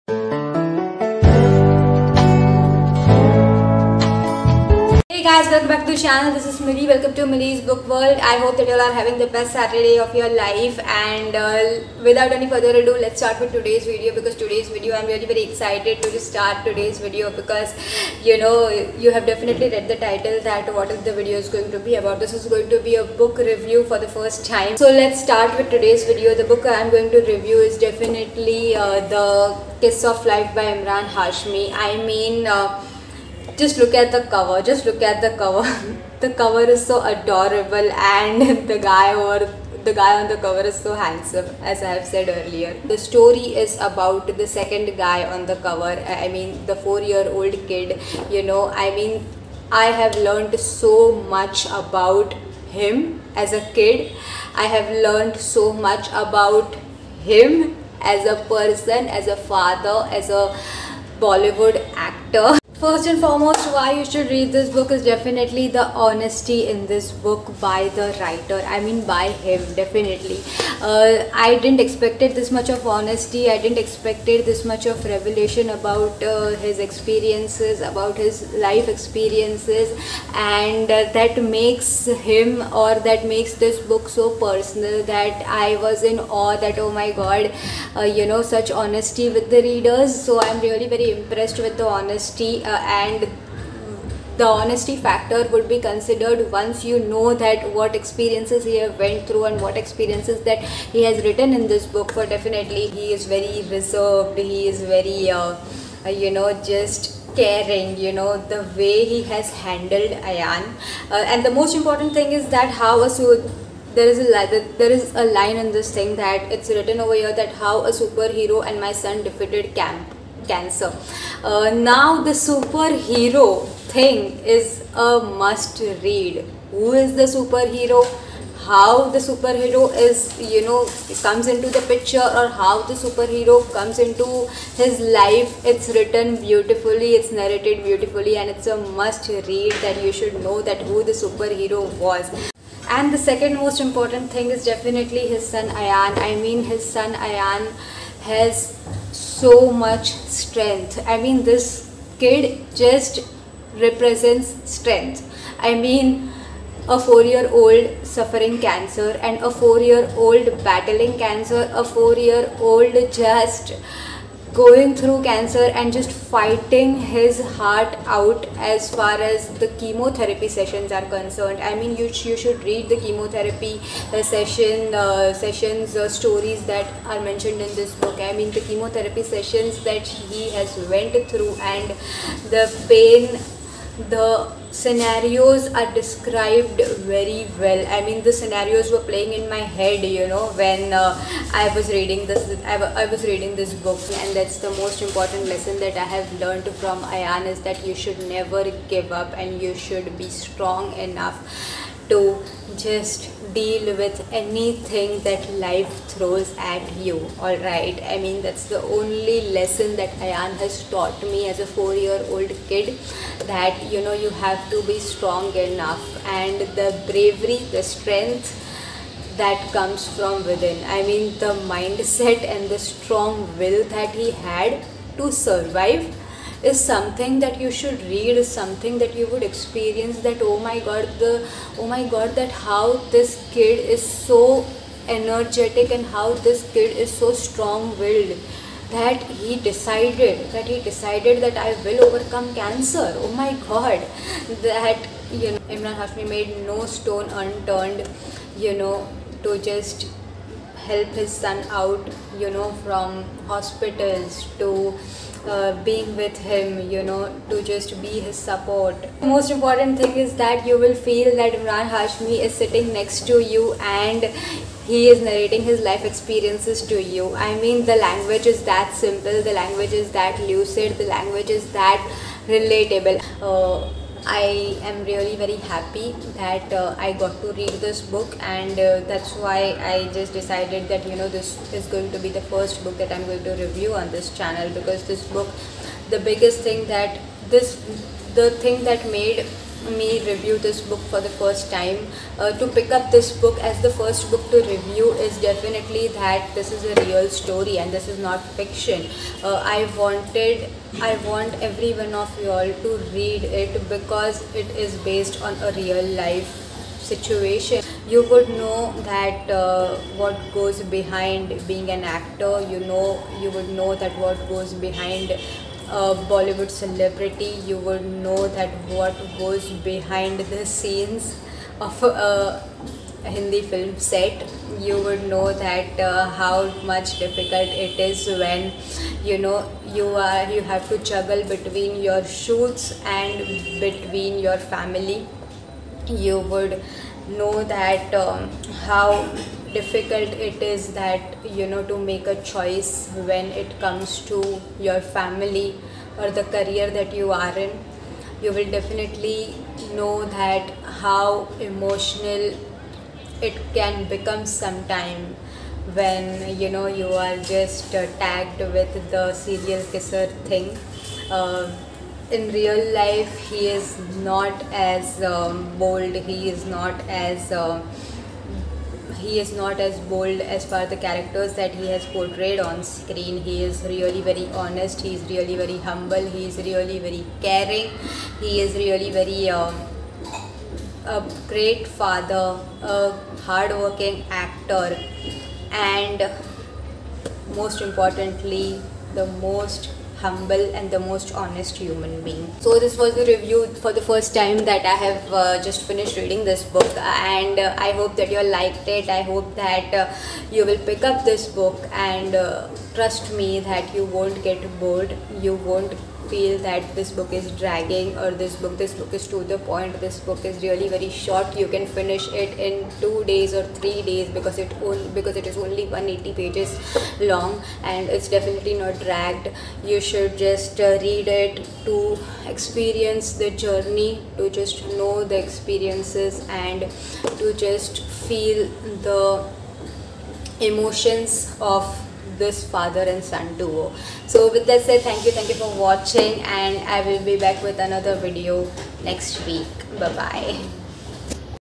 Hey guys, welcome back to the channel. This is Millie. Welcome to Millie's Book World. I hope that you all are having the best Saturday of your life, and without any further ado, let's start with today's video. Because today's video, I'm really very excited to start today's video because you have definitely read the title that what is the video is going to be about. This is going to be a book review for the first time. So let's start with today's video. The book I'm going to review is definitely The Kiss of Life by Emraan Hashmi. I mean, just look at the cover. Just look at the cover. The cover is so adorable, and the guy on the cover is so handsome, as I have said earlier. The story is about the second guy on the cover. I mean, the 4-year-old kid. I mean, I have learned so much about him as a kid. I have learned so much about him as a person, as a father, as a Bollywood actor. First and foremost, why you should read this book is definitely the honesty in this book by the writer. I mean, by him, definitely. I didn't expected this much of honesty. I didn't expected this much of revelation about his experiences, about his life experiences, and that makes him, or that makes this book so personal that I was in awe that, oh my god, such honesty with the readers. So I'm really very impressed with the honesty. And the honesty factor would be considered once you know that what experiences he have went through and what experiences that he has written in this book. For definitely he is very reserved, he is very just caring, the way he has handled Ayan. And the most important thing is that there is a line in this thing that it's written over here that how a superhero and my son defeated cancer. Now the superhero thing is a must read. Who is the superhero? How the superhero is, comes into the picture, or how the superhero comes into his life. It's written beautifully, it's narrated beautifully, and it's a must read that you should know that who the superhero was. And the second most important thing is definitely his son Ayan. I mean, his son Ayan has so much strength. I mean, this kid just represents strength. I mean, a 4-year-old suffering cancer, and a 4-year-old battling cancer, a 4-year-old just going through cancer and just fighting his heart out as far as the chemotherapy sessions are concerned. I mean, you should read the chemotherapy sessions stories that are mentioned in this book. I mean, the chemotherapy sessions that he has went through, and the pain, the scenarios are described very well. I mean, the scenarios were playing in my head, when I was reading this book. And that's the most important lesson that I have learned from Ayan, is that you should never give up, and you should be strong enough to just deal with anything that life throws at you. Alright, I mean, that's the only lesson that Ayan has taught me as a 4-year-old kid, that you have to be strong enough, and the bravery, the strength that comes from within. I mean, the mindset and the strong will that he had to survive is something that you should read, is something that you would experience, that oh my god, that how this kid is so energetic, and how this kid is so strong-willed, that he decided that I will overcome cancer. Oh my god, that Emraan Hashmi made no stone unturned, to just help his son out, from hospitals to being with him, to just be his support. The most important thing is that you will feel that Emraan Hashmi is sitting next to you, and he is narrating his life experiences to you. I mean, the language is that simple, the language is that lucid, the language is that relatable. I am really very happy that I got to read this book, and that's why I just decided that this is going to be the first book that I'm going to review on this channel. Because this book, the biggest thing that the thing that made me review this book for the first time, to pick up this book as the first book to review, is definitely that this is a real story and this is not fiction. I want every one of you all to read it because it is based on a real life situation. You would know that what goes behind being an actor. You would know that what goes behind a Bollywood celebrity. You would know that what goes behind the scenes of a Hindi film set. You would know that how much difficult it is when you have to juggle between your shoots and between your family. You would know that how difficult it is that to make a choice when it comes to your family or the career that you are in. You will definitely know that how emotional it can become sometime when you are just tagged with the serial kisser thing. In real life he is not as bold, he is not as bold as per the characters that he has portrayed on screen. He is really very honest, he is really very humble, he is really very caring, he is really very a great father, a hardworking actor, and most importantly the most humble and the most honest human being. So this was the review for the first time that I have just finished reading this book, and I hope that you all liked it. I hope that you will pick up this book, and trust me that you won't get bored. You won't feel that this book is dragging or this book is to the point. This book is really very short. You can finish it in 2 days or 3 days because it is only 180 pages long, and it's definitely not dragged. You should just read it to experience the journey, to just know the experiences, and to just feel the emotions of this father and son duo. So with that said, thank you for watching, and I will be back with another video next week. Bye bye.